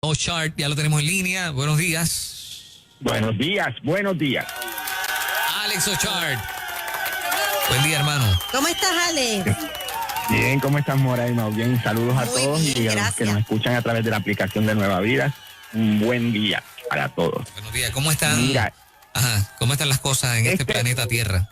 Chart, ya lo tenemos en línea. Buenos días. Buenos días, buenos días. Alex Ochart. Buen día, hermano. ¿Cómo estás, Alex? Bien, ¿cómo estás, Moraima? Bien, saludos a Muy todos bien, y a los gracias. que nos escuchan a través de la aplicación de Nueva Vida. Un buen día para todos. Buenos días. ¿Cómo están? Mira, ¿Cómo están las cosas en este planeta Tierra?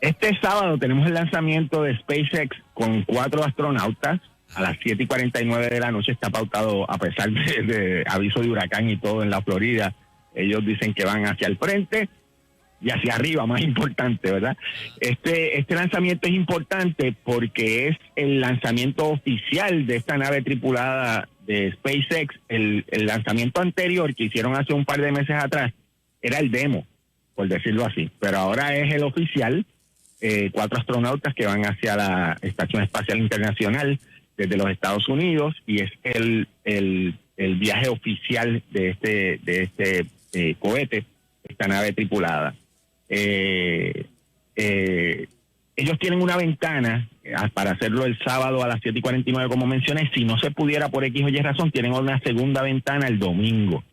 este sábado tenemos el lanzamiento de SpaceX con 4 astronautas. A las 7:49 de la noche está pautado, a pesar de aviso de huracán y todo en la Florida. Ellos dicen que van hacia el frente y hacia arriba, más importante, ¿verdad? Este lanzamiento es importante porque es el lanzamiento oficial de esta nave tripulada de SpaceX. El lanzamiento anterior que hicieron hace un par de meses atrás era el demo, por decirlo así, pero ahora es el oficial. 4 astronautas que van hacia la Estación Espacial Internacional desde los Estados Unidos, y es el viaje oficial de este cohete, esta nave tripulada. Ellos tienen una ventana para hacerlo el sábado a las 7:49, como mencioné. Si no se pudiera por X o Y razón, tienen una segunda ventana el domingo,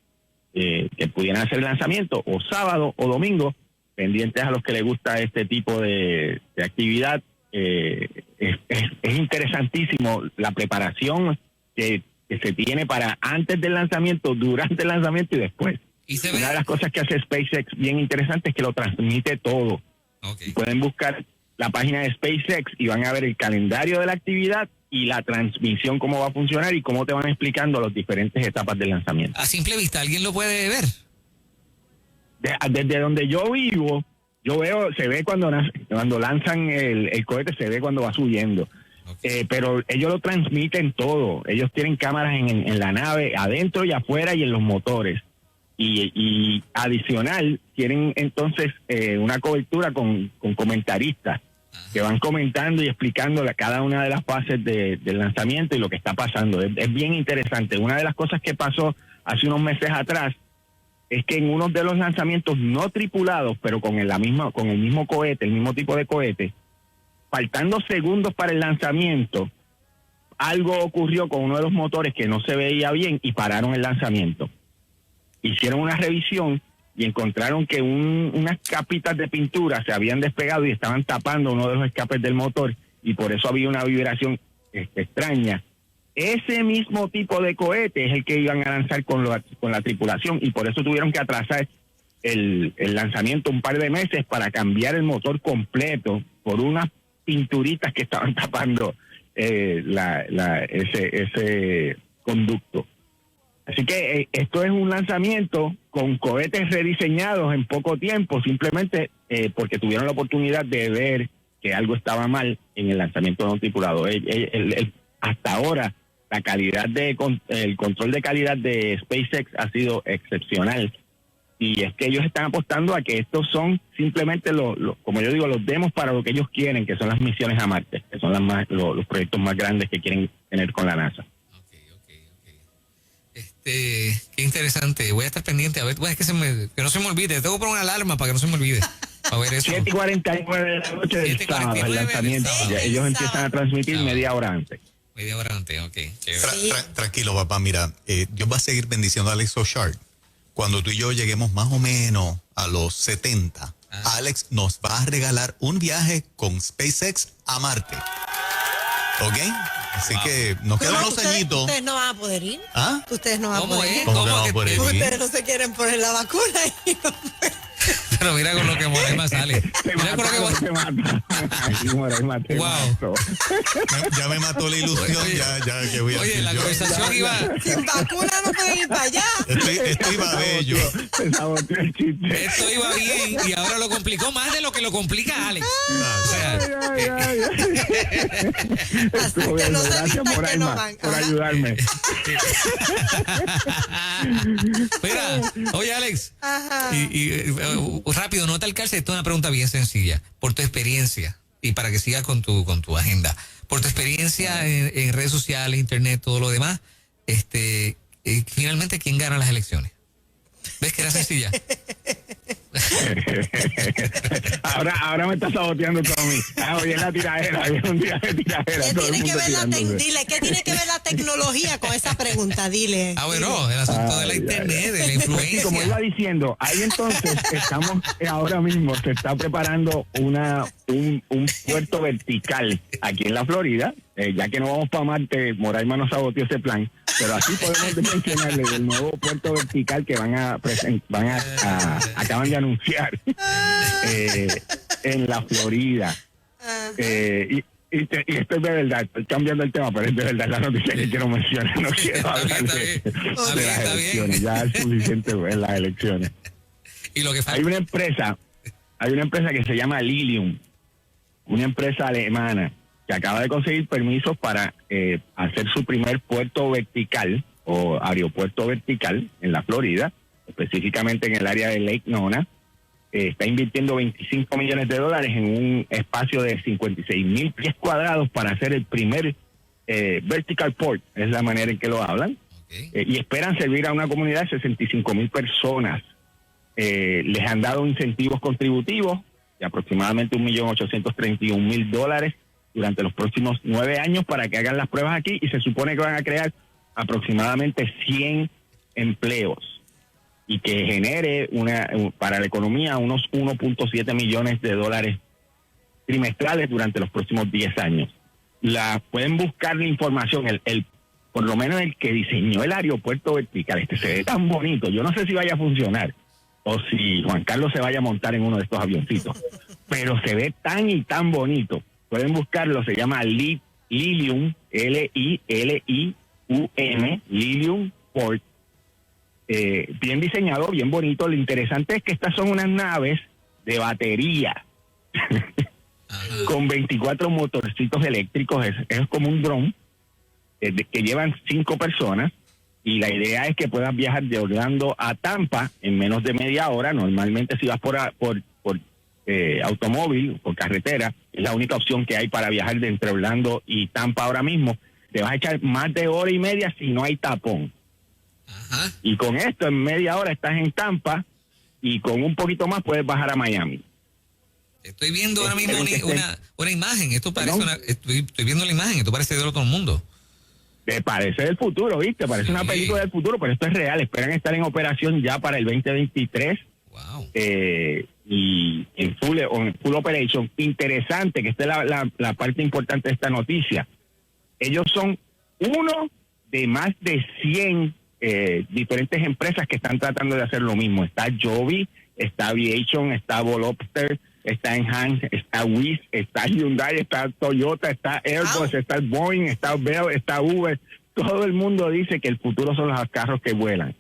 que pudieran hacer el lanzamiento o sábado o domingo, pendientes a los que les gusta este tipo de actividad. Es interesantísimo la preparación que se tiene para antes del lanzamiento, durante el lanzamiento y después. Una de las cosas que hace SpaceX bien interesante es que lo transmite todo. Okay. Pueden buscar la página de SpaceX y van a ver el calendario de la actividad y la transmisión, cómo va a funcionar y cómo te van explicando las diferentes etapas del lanzamiento. A simple vista, ¿alguien lo puede ver? Desde donde yo vivo, yo veo, se ve cuando lanzan el cohete, se ve cuando va subiendo. Okay. Pero ellos lo transmiten todo. Ellos tienen cámaras en la nave, adentro y afuera, y en los motores. Y adicional, tienen entonces una cobertura con comentaristas que van comentando y explicando cada una de las fases del lanzamiento y lo que está pasando. Es bien interesante. Una de las cosas que pasó hace unos meses atrás es que en uno de los lanzamientos no tripulados, pero con el mismo cohete, el mismo tipo de cohete, faltando segundos para el lanzamiento, algo ocurrió con uno de los motores que no se veía bien y pararon el lanzamiento. Hicieron una revisión y encontraron que unas capitas de pintura se habían despegado y estaban tapando uno de los escapes del motor, y por eso había una vibración extraña. Ese mismo tipo de cohete es el que iban a lanzar con la tripulación, y por eso tuvieron que atrasar el lanzamiento un par de meses para cambiar el motor completo por unas pinturitas que estaban tapando ese conducto. Así que esto es un lanzamiento con cohetes rediseñados en poco tiempo, simplemente porque tuvieron la oportunidad de ver que algo estaba mal en el lanzamiento no tripulado. Hasta ahora, la calidad el control de calidad de SpaceX ha sido excepcional, y es que ellos están apostando a que estos son simplemente como yo digo, los demos para lo que ellos quieren, que son las misiones a Marte, que son los proyectos más grandes que quieren tener con la NASA. Qué interesante. Voy a estar pendiente a ver, es que no se me olvide. Tengo que poner una alarma para que no se me olvide. A ver eso. 7:49 de la noche del sábado, el lanzamiento. Ellos empiezan a transmitir media hora antes. Media hora antes, ok. Tranquilo, papá, mira, Dios va a seguir bendiciendo a Alex Ochart. Cuando tú y yo lleguemos más o menos a los 70, Alex nos va a regalar un viaje con SpaceX a Marte. ¿Ok? Así que nos quedan unos añitos. ¿Ustedes no van a poder ir? ¿Ah? ¿Ustedes no van a poder ir? ¿Cómo que no van a poder ir? Porque ustedes no se quieren poner la vacuna y no Pero mira con lo que Moraima sale. Mira con lo que Moraima te wow. Ya me mató la ilusión. Ya que voy a Oye, la conversación iba. sin vacuna no pueden ir para allá. Esto iba bello. Esto iba bien y ahora lo complicó más de lo que lo complica Alex. O sea, estuvo bien. Gracias, Moraima, por ayudarme. Mira, oye, Alex. Rápido, no te alcance. Esto es una pregunta bien sencilla. Por tu experiencia, y para que sigas con tu agenda, por tu experiencia en redes sociales, internet, todo lo demás, finalmente, ¿quién gana las elecciones? ¿Ves que era sencilla? ahora me está saboteando todo a mí. Hoy es la tiradera, hoy es un día de tiradera. ¿Qué todo el tiene que mundo ver tirándose. dile, ¿qué tiene que ver la tecnología con esa pregunta? Dile. Bueno, el asunto de la internet, de la Y como influencia. iba diciendo, ahí entonces estamos ahora mismo, se está preparando un puerto vertical aquí en la Florida, ya que no vamos para Marte, Moraima nos saboteó ese plan, pero así podemos mencionarle del nuevo puerto vertical que acaban de anunciar en la Florida. Y esto es de verdad, estoy cambiando el tema, pero es de verdad la noticia que quiero mencionar. No quiero hablar de las elecciones, ya es suficiente en las elecciones. Y lo que falta. Hay una empresa que se llama Lilium, una empresa alemana que acaba de conseguir permisos para hacer su primer puerto vertical o aeropuerto vertical en la Florida, específicamente en el área de Lake Nona. Está invirtiendo $25 millones en un espacio de 56,000 pies cuadrados para hacer el primer vertical port, es la manera en que lo hablan. Okay. Y esperan servir a una comunidad de 65,000 personas. Les han dado incentivos contributivos de aproximadamente $1,831,000 durante los próximos 9 años para que hagan las pruebas aquí, y se supone que van a crear aproximadamente 100 empleos y que genere para la economía unos $1.7 millones trimestrales durante los próximos 10 años. Pueden buscar la información, por lo menos el que diseñó el aeropuerto vertical, se ve tan bonito. Yo no sé si vaya a funcionar o si Juan Carlos se vaya a montar en uno de estos avioncitos, pero se ve tan y tan bonito. Pueden buscarlo, se llama Lilium, Lilium, Lilium Port. Bien diseñado, bien bonito. Lo interesante es que estas son unas naves de batería con 24 motorcitos eléctricos. Es como un dron que llevan 5 personas, y la idea es que puedas viajar de Orlando a Tampa en menos de media hora. Normalmente si vas por automóvil, por carretera, es la única opción que hay para viajar de entre Orlando y Tampa ahora mismo. Te vas a echar más de hora y media si no hay tapón. Ajá. Y con esto en media hora estás en Tampa, y con un poquito más puedes bajar a Miami. Estoy viendo ahora mismo Espero una imagen. Esto parece ¿Perdón? estoy viendo la imagen. Esto parece de otro mundo. Te parece del futuro, ¿viste? Parece una película del futuro, pero esto es real. Esperan estar en operación ya para el 2023. Wow. Y en full operation. Interesante, que esta es la parte importante de esta noticia. Ellos son uno de más de 100 diferentes empresas que están tratando de hacer lo mismo. Está Joby, está Aviation, está Volopter, está Enhance, está Wiz, está Hyundai, está Toyota, está Airbus, está Boeing, está Bell, está Uber. Todo el mundo dice que el futuro son los carros que vuelan,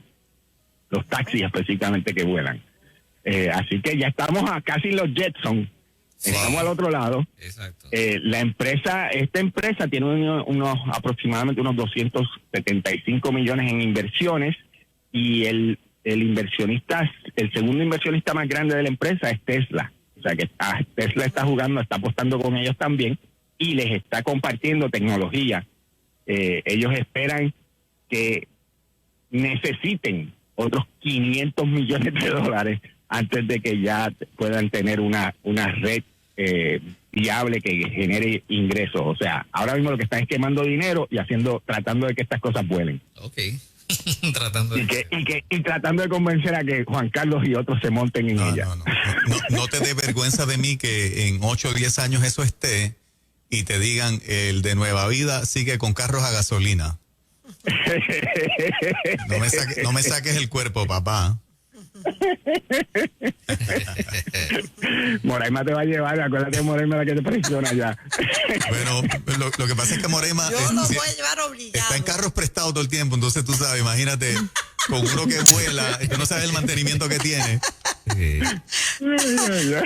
los taxis específicamente que vuelan. Así que ya estamos casi los Jetson. Estamos al otro lado. Exacto. Esta empresa tiene aproximadamente unos 275 millones en inversiones, y el segundo inversionista más grande de la empresa es Tesla. O sea que Tesla está apostando con ellos también, y les está compartiendo tecnología. Ellos esperan que necesiten otros $500 millones antes de que ya puedan tener una red viable que genere ingresos. O sea, ahora mismo lo que están es quemando dinero y tratando de que estas cosas vuelen. Ok. Tratando de... Y tratando de convencer a que Juan Carlos y otros se monten en ella. No te dé vergüenza de mí que en 8 o 10 años eso esté y te digan el de Nueva Vida sigue con carros a gasolina. No me saques el cuerpo, papá. Moraima te va a llevar, acuérdate de Moraima, la que te presiona ya. Bueno, lo que pasa es que Moraima Yo lo voy a llevar obligado. está en carros prestados todo el tiempo, entonces tú sabes, imagínate, con uno que vuela, tú no sabes el mantenimiento que tiene.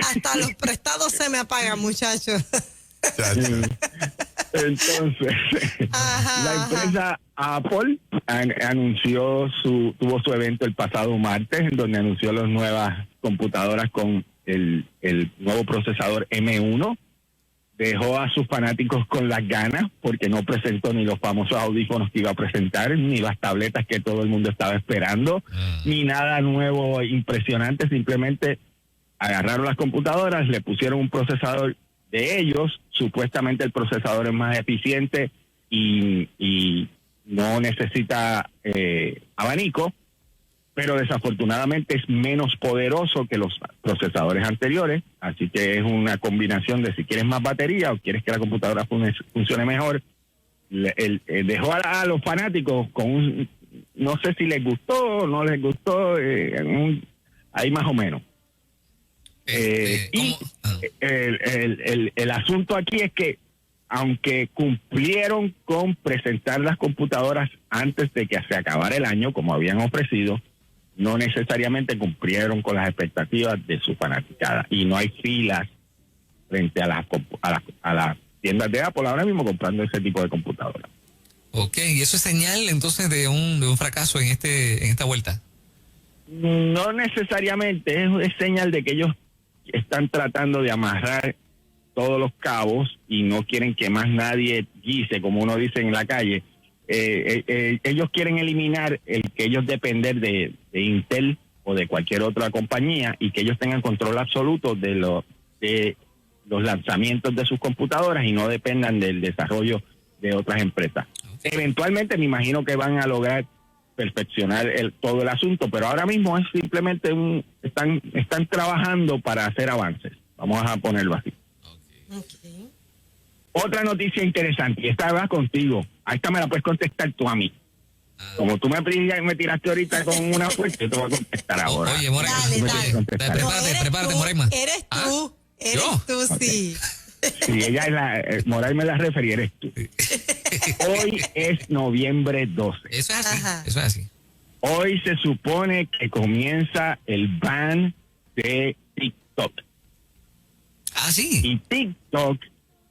Hasta los prestados se me apagan, muchachos. Entonces, la empresa Apple tuvo su evento el pasado martes, en donde anunció las nuevas computadoras con el nuevo procesador M1. Dejó a sus fanáticos con las ganas, porque no presentó ni los famosos audífonos que iba a presentar, ni las tabletas que todo el mundo estaba esperando, ni nada nuevo impresionante. Simplemente agarraron las computadoras, le pusieron un procesador de ellos, supuestamente el procesador es más eficiente y no necesita abanico, pero desafortunadamente es menos poderoso que los procesadores anteriores, así que es una combinación de si quieres más batería o quieres que la computadora funcione mejor. Dejó a los fanáticos con un, no sé si les gustó o no les gustó, ahí más o menos. Y el asunto aquí es que aunque cumplieron con presentar las computadoras antes de que se acabara el año, como habían ofrecido, no necesariamente cumplieron con las expectativas de su fanaticada. Y no hay filas frente a las tiendas de Apple ahora mismo comprando ese tipo de computadoras. Ok, ¿y eso es señal entonces de un fracaso en esta vuelta? No necesariamente, es señal de que ellos están tratando de amarrar todos los cabos y no quieren que más nadie guise, como uno dice en la calle. Ellos quieren eliminar el que ellos depender de Intel o de cualquier otra compañía y que ellos tengan control absoluto de los lanzamientos de sus computadoras y no dependan del desarrollo de otras empresas. Eventualmente me imagino que van a lograr perfeccionar todo el asunto, pero ahora mismo es simplemente están trabajando para hacer avances. Vamos a ponerlo así. Okay. Otra noticia interesante, y esta va contigo. A esta me la puedes contestar tú a mí. Como tú me tiraste ahorita con una fuerte, yo te voy a contestar ahora. Oye, Morema. Dale. Prepárate, Morema. Eres tú. ¿yo? Tú, sí. Sí, ella es Moray me la referí, eres tú. Hoy es noviembre 12. Eso es así. Ajá. Eso es así. Hoy se supone que comienza el ban de TikTok. Ah, sí. Y TikTok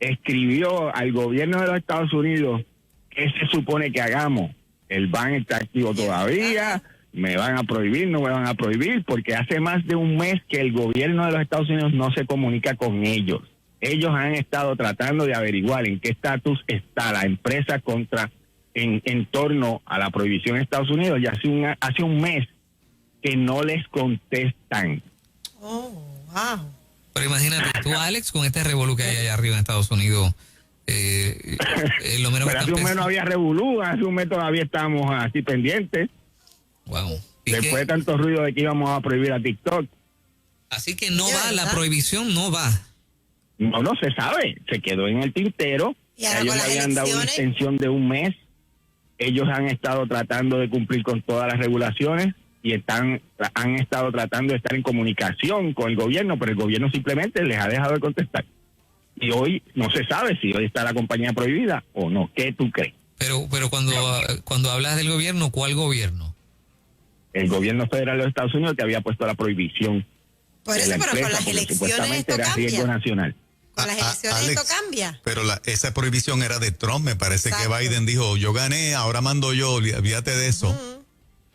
escribió al gobierno de los Estados Unidos qué se supone que hagamos. El ban está activo todavía, me van a prohibir, no me van a prohibir, porque hace más de un mes que el gobierno de los Estados Unidos no se comunica con ellos. Ellos han estado tratando de averiguar en qué estatus está la empresa en torno a la prohibición en Estados Unidos, y hace un mes que no les contestan. Oh, wow. Pero imagínate tú, Alex, con este revolú que hay allá arriba en Estados Unidos. Lo menos Pero hace un mes no había revolú, hace un mes todavía estábamos así pendientes. Wow. Después de tanto ruido de que íbamos a prohibir a TikTok. Así que no ¿De va, la verdad? prohibición no va. No se sabe, se quedó en el tintero. Y ahora Ellos con le las habían dado una elecciones. extensión de un mes. Ellos han estado tratando de cumplir con todas las regulaciones y han estado tratando de estar en comunicación con el gobierno, pero el gobierno simplemente les ha dejado de contestar. Y hoy no se sabe si hoy está la compañía prohibida o no. ¿Qué tú crees? Pero cuando hablas del gobierno, ¿cuál gobierno? El gobierno federal de los Estados Unidos te había puesto la prohibición Por de eso, la pero con empresa, las porque elecciones supuestamente esto era riesgo cambia. nacional. Con las elecciones Alex, esto cambia. Pero esa prohibición era de Trump, me parece. Exacto. Que Biden dijo, yo gané, ahora mando yo, olvídate de eso.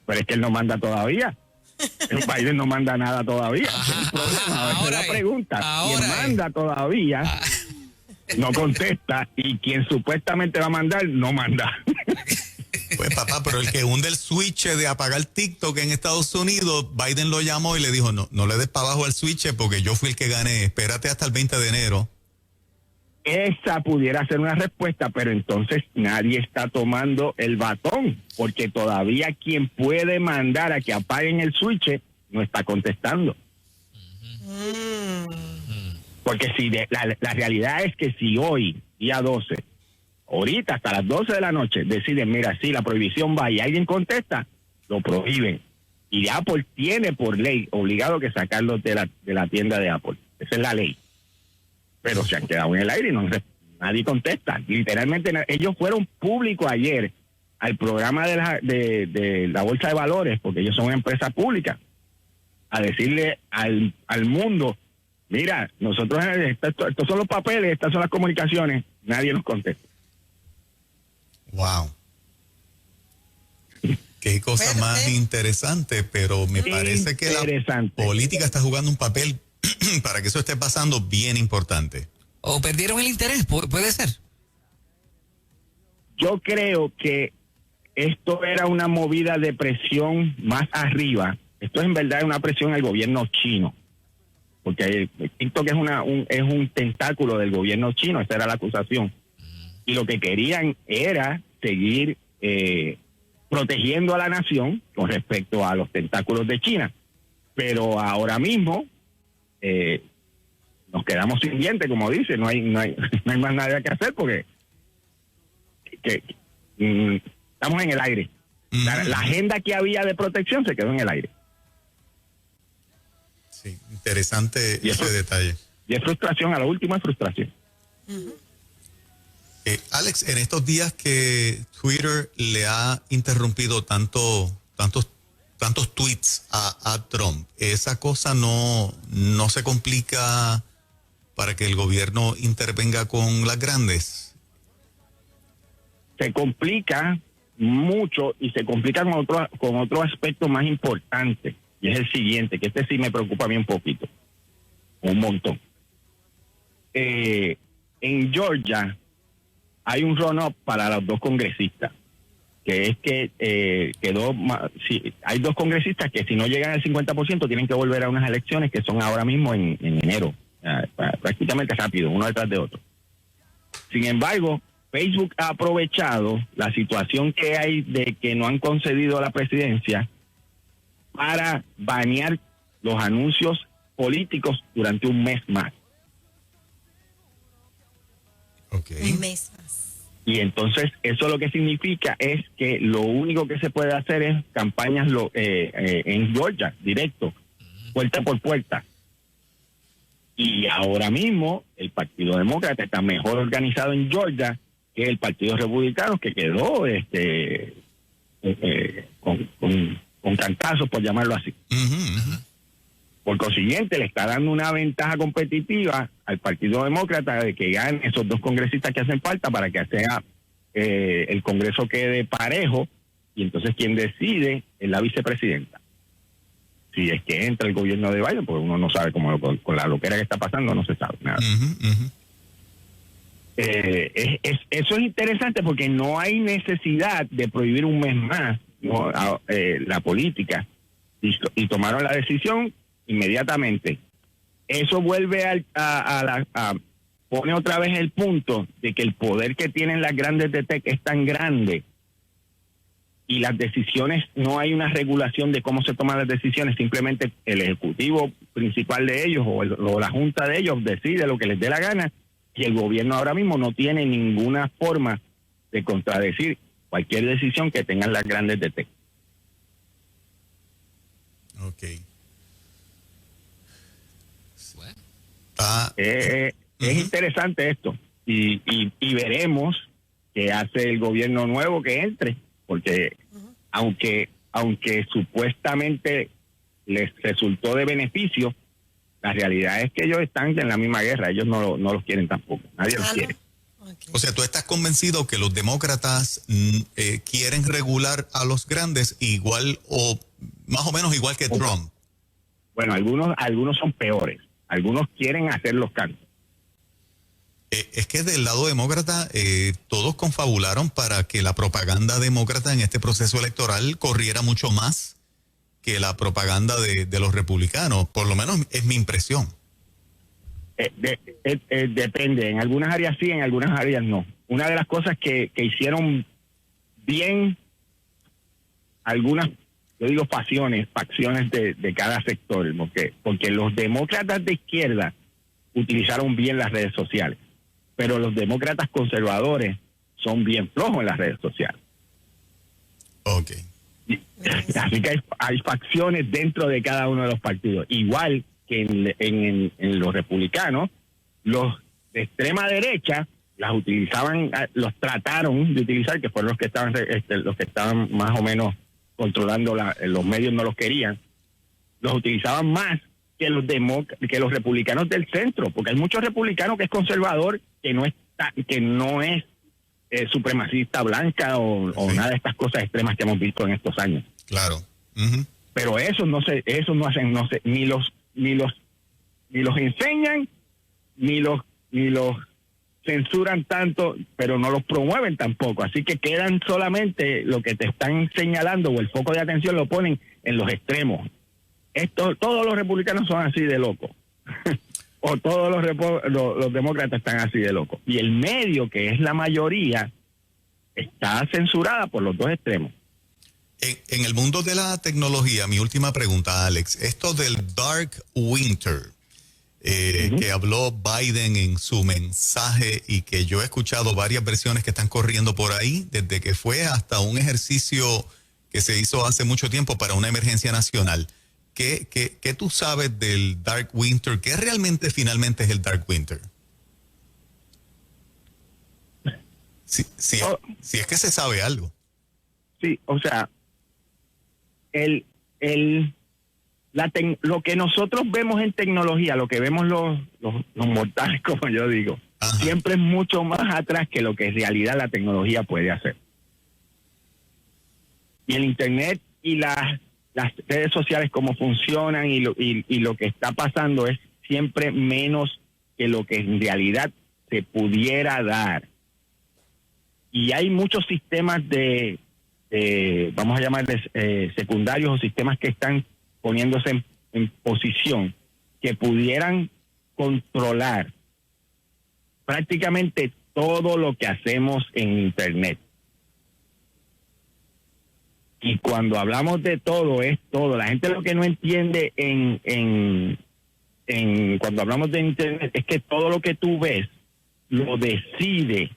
Pero es que él no manda todavía. El Biden no manda nada todavía. Ajá, El problema, ajá, esa es ahora la es, pregunta. ahora Quien es. manda todavía no contesta, y quien supuestamente va a mandar no manda. Pues papá, pero el que hunde el switch de apagar TikTok en Estados Unidos, Biden lo llamó y le dijo, no le des para abajo al switch porque yo fui el que gané, espérate hasta el 20 de enero. Esa pudiera ser una respuesta, pero entonces nadie está tomando el batón, porque todavía quien puede mandar a que apaguen el switch no está contestando. Porque si la realidad es que si hoy, día 12, ahorita hasta las 12 de la noche, deciden, mira, sí, la prohibición va, y alguien contesta, lo prohíben. Y Apple tiene por ley obligado que sacarlos de la tienda de Apple. Esa es la ley. Pero se han quedado en el aire y nadie contesta. Literalmente ellos fueron públicos ayer al programa de la Bolsa de Valores, porque ellos son una empresa pública, a decirle al mundo, mira, nosotros, estos son los papeles, estas son las comunicaciones, nadie nos contesta. Wow. Qué cosa Fuerte. más interesante, pero me parece que la Interesante. política está jugando un papel para que eso esté pasando bien importante. ¿O perdieron el interés? Puede ser. Yo creo que esto era una movida de presión más arriba. Esto es en verdad una presión al gobierno chino. porque TikTok es un tentáculo del gobierno chino, esa era la acusación. Y lo que querían era seguir protegiendo a la nación con respecto a los tentáculos de China. Pero ahora mismo nos quedamos sin dientes, como dice, no hay más nada que hacer porque estamos en el aire. La agenda que había de protección se quedó en el aire. Sí, interesante ese detalle. Y es frustración, a lo último es frustración. Alex, en estos días que Twitter le ha interrumpido tantos tweets a Trump, ¿esa cosa no se complica para que el gobierno intervenga con las grandes? Se complica mucho y se complica con otro aspecto más importante, y es el siguiente, que este sí me preocupa a mí un poquito, un montón. En Georgia hay un run-up para los dos congresistas, que es que hay dos congresistas que si no llegan al 50% tienen que volver a unas elecciones que son ahora mismo en enero, prácticamente rápido, uno detrás de otro. Sin embargo, Facebook ha aprovechado la situación que hay de que no han concedido la presidencia para banear los anuncios políticos durante un mes más. Un mes más. Y entonces eso lo que significa es que lo único que se puede hacer es campañas en Georgia, directo, puerta por puerta. Y ahora mismo el Partido Demócrata está mejor organizado en Georgia que el Partido Republicano, que quedó con cantazos, por llamarlo así. Por consiguiente, le está dando una ventaja competitiva al Partido Demócrata de que ganen esos dos congresistas que hacen falta para que sea el Congreso quede parejo, y entonces quien decide es la vicepresidenta. Si es que entra el gobierno de Biden, porque uno no sabe cómo con la loquera que está pasando, no se sabe nada. Eso es interesante porque no hay necesidad de prohibir un mes más la política, y tomaron la decisión inmediatamente. Eso vuelve pone otra vez el punto de que el poder que tienen las grandes de tech es tan grande, y las decisiones, no hay una regulación de cómo se toman las decisiones, simplemente el ejecutivo principal de ellos o la junta de ellos decide lo que les dé la gana, y el gobierno ahora mismo no tiene ninguna forma de contradecir cualquier decisión que tengan las grandes de tech. Ok. Es interesante esto, y veremos qué hace el gobierno nuevo que entre, porque aunque supuestamente les resultó de beneficio, la realidad es que ellos están en la misma guerra, ellos no los quieren tampoco, nadie los quiere. Okay. O sea, ¿tú estás convencido que los demócratas quieren regular a los grandes igual o más o menos igual que Trump? Bueno, algunos son peores, algunos quieren hacer los cambios. Es que del lado demócrata todos confabularon para que la propaganda demócrata en este proceso electoral corriera mucho más que la propaganda de los republicanos, por lo menos es mi impresión. Depende, en algunas áreas sí, en algunas áreas no. Una de las cosas que hicieron bien algunas, yo digo facciones de cada sector, porque los demócratas de izquierda utilizaron bien las redes sociales, pero los demócratas conservadores son bien flojos en las redes sociales. Ok. Así que hay facciones dentro de cada uno de los partidos, igual que en los republicanos. Los de extrema derecha los trataron de utilizar, que fueron los que estaban más o menos controlando los medios, no los querían, los utilizaban más que los republicanos del centro, porque hay muchos republicanos que es conservador, que no es supremacista blanca o nada de estas cosas extremas que hemos visto en estos años. Claro. Pero ni los enseñan, ni los censuran tanto, pero no los promueven tampoco. Así que quedan solamente lo que te están señalando, o el foco de atención lo ponen en los extremos. Todos los republicanos son así de locos. o todos los demócratas están así de locos. Y el medio, que es la mayoría, está censurada por los dos extremos. En el mundo de la tecnología, mi última pregunta, Alex, esto del Dark Winter, que habló Biden en su mensaje y que yo he escuchado varias versiones que están corriendo por ahí, desde que fue hasta un ejercicio que se hizo hace mucho tiempo para una emergencia nacional. ¿Qué tú sabes del Dark Winter? ¿Qué realmente finalmente es el Dark Winter? Si es que se sabe algo. Sí, o sea, lo que nosotros vemos en tecnología, lo que vemos los mortales, como yo digo, Ajá. siempre es mucho más atrás que lo que en realidad la tecnología puede hacer. Y el Internet y las redes sociales, cómo funcionan y lo que está pasando es siempre menos que lo que en realidad se pudiera dar. Y hay muchos sistemas vamos a llamarles secundarios o sistemas que están poniéndose en posición que pudieran controlar prácticamente todo lo que hacemos en Internet. Y cuando hablamos de todo, es todo. La gente lo que no entiende cuando hablamos de Internet es que todo lo que tú ves lo decide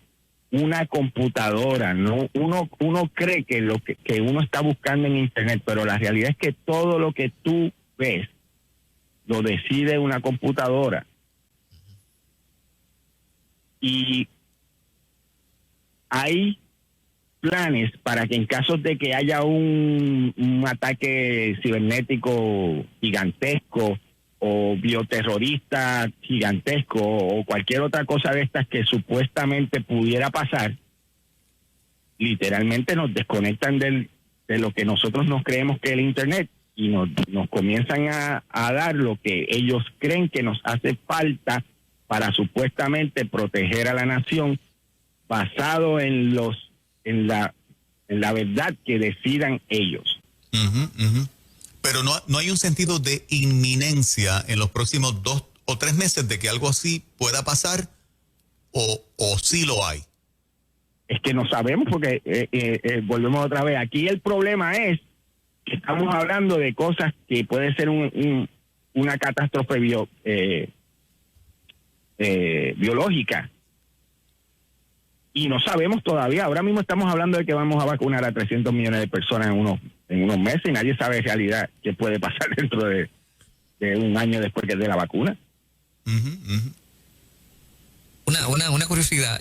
una computadora. No, uno cree que lo que uno está buscando en Internet, pero la realidad es que todo lo que tú ves lo decide una computadora. Y hay planes para que en caso de que haya un ataque cibernético gigantesco o bioterrorista gigantesco o cualquier otra cosa de estas que supuestamente pudiera pasar, literalmente nos desconectan de lo que nosotros nos creemos que es el Internet y nos comienzan a dar lo que ellos creen que nos hace falta para supuestamente proteger a la nación, basado en la verdad que decidan ellos. Pero no hay un sentido de inminencia en los próximos 2 o 3 meses de que algo así pueda pasar, o sí lo hay. Es que no sabemos porque volvemos otra vez. Aquí el problema es que estamos hablando de cosas que puede ser una catástrofe biológica. Y no sabemos todavía. Ahora mismo estamos hablando de que vamos a vacunar a 300 millones de personas en unos meses y nadie sabe en realidad qué puede pasar dentro de un año después que de la vacuna. Una curiosidad.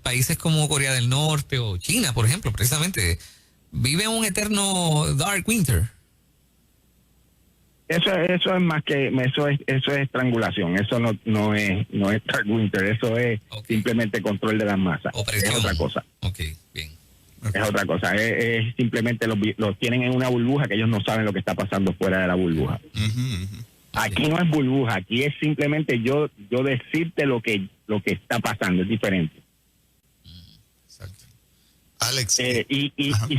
Países como Corea del Norte o China, por ejemplo, precisamente, viven un eterno Dark Winter. Eso es más que eso es estrangulación. Eso no es Dark Winter. Eso es simplemente control de las masas. Es otra cosa. Okay, bien. Es otra cosa. Es simplemente los tienen en una burbuja que ellos no saben lo que está pasando fuera de la burbuja. Aquí no es burbuja. Aquí es simplemente yo decirte lo que está pasando. Es diferente. Exacto. Alex. Y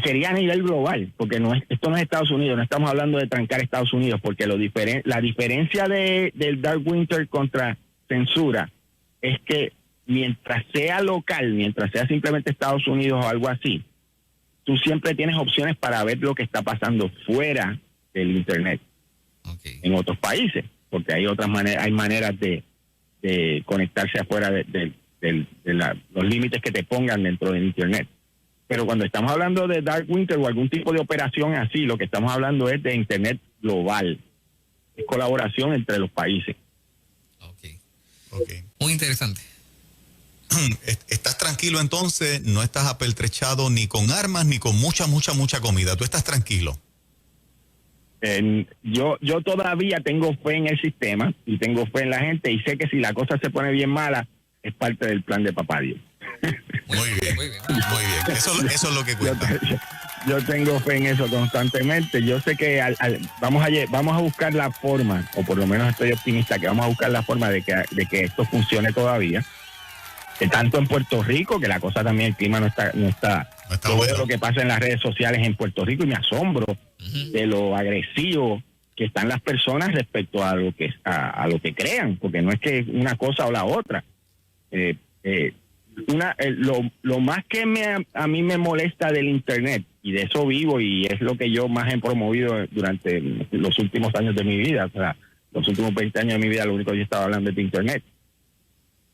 sería a nivel global, porque esto no es Estados Unidos, no estamos hablando de trancar Estados Unidos, porque la diferencia del Dark Winter contra censura es que mientras sea local, mientras sea simplemente Estados Unidos o algo así, tú siempre tienes opciones para ver lo que está pasando fuera del Internet, en otros países, porque hay otras maneras, hay maneras de conectarse afuera de los límites que te pongan dentro del Internet. Pero cuando estamos hablando de Dark Winter o algún tipo de operación así, lo que estamos hablando es de Internet global. Es colaboración entre los países. Okay. Muy interesante. ¿Estás tranquilo entonces? ¿No estás apertrechado ni con armas ni con mucha comida? ¿Tú estás tranquilo? Yo todavía tengo fe en el sistema y tengo fe en la gente y sé que si la cosa se pone bien mala, es parte del plan de Papá Dios. Muy bien. Eso es lo que cuenta. Yo tengo fe en eso constantemente. Yo sé que vamos a buscar la forma, o por lo menos estoy optimista que vamos a buscar la forma de que esto funcione todavía. Tanto en Puerto Rico, que la cosa también, el clima no está yo bueno. veo lo que pasa en las redes sociales en Puerto Rico y me asombro de lo agresivo que están las personas respecto a lo que a lo que crean, porque no es que una cosa o la otra. Lo más que a mí me molesta del internet, y de eso vivo y es lo que yo más he promovido durante los últimos años de mi vida, o sea, los últimos 20 años de mi vida, lo único que yo estaba hablando es de internet.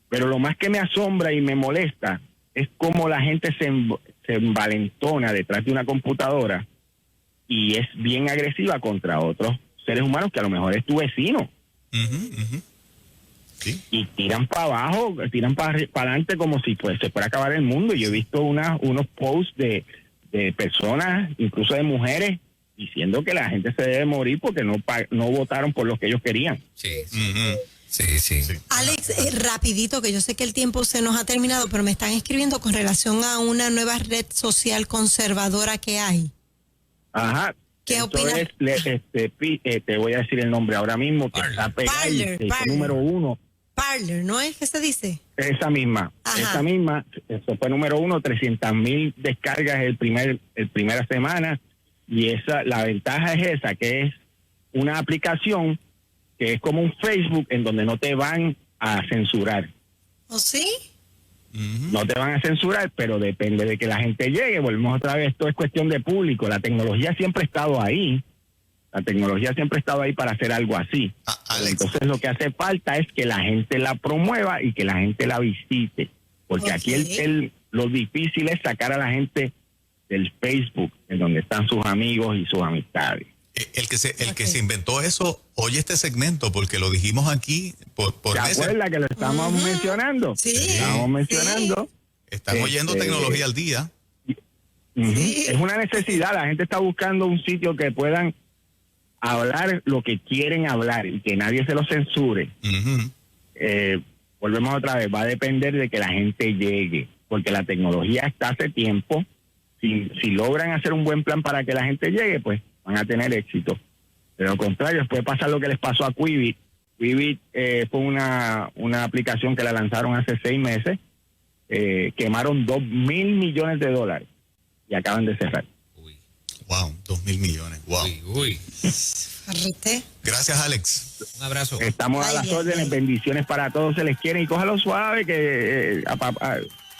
Pero lo más que me asombra y me molesta es cómo la gente se envalentona detrás de una computadora y es bien agresiva contra otros seres humanos que a lo mejor es tu vecino. Sí. Y tiran para abajo, tiran para adelante como si pues se fuera a acabar el mundo. Yo he visto unos posts de personas, incluso de mujeres, diciendo que la gente se debe morir porque no votaron por lo que ellos querían. Sí, sí. Alex, rapidito, que yo sé que el tiempo se nos ha terminado, pero me están escribiendo con relación a una nueva red social conservadora que hay. Ajá. ¿Qué opinas? Te voy a decir el nombre ahora mismo, que está pegada y Parler. número 1. Parler, ¿no es que se dice? Esa misma, eso fue número 1, 300,000 descargas primera semana, y la ventaja es esa, que es una aplicación que es como un Facebook en donde no te van a censurar. ¿O sí? No te van a censurar, pero depende de que la gente llegue. Volvemos otra vez, esto es cuestión de público. La tecnología siempre ha estado ahí. Para hacer algo así. Alex. Entonces lo que hace falta es que la gente la promueva y que la gente la visite. Porque aquí lo difícil es sacar a la gente del Facebook, en donde están sus amigos y sus amistades. El que se inventó eso, oye este segmento, porque lo dijimos aquí por ¿Te meses. acuerdas que lo estamos mencionando? Sí. Estamos mencionando. Están oyendo tecnología al día. Es una necesidad. La gente está buscando un sitio que puedan hablar lo que quieren hablar y que nadie se lo censure. Volvemos otra vez, va a depender de que la gente llegue, porque la tecnología está hace tiempo. Si logran hacer un buen plan para que la gente llegue, pues van a tener éxito. Pero al contrario, puede pasar lo que les pasó a Quibi. Quibi fue una aplicación que la lanzaron hace 6 meses. Quemaron $2,000 millones y acaban de cerrar. Wow, 2,000 millones. Wow. Uy. Arrete. Gracias, Alex. Un abrazo. Estamos a las órdenes, bendiciones para todos, se les quiere, y cójalo suave, que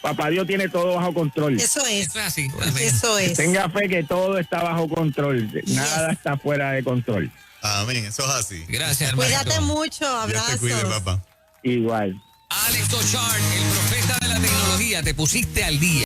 Papá Dios tiene todo bajo control. Eso es. Eso es así. Amén. Eso es. Tenga fe que todo está bajo control, nada está fuera de control. Amén, eso es así. Gracias, hermano. Cuídate mucho, Dios abrazos. te cuide, papá. Igual. Alex Ochart, el profeta de la tecnología, te pusiste al día.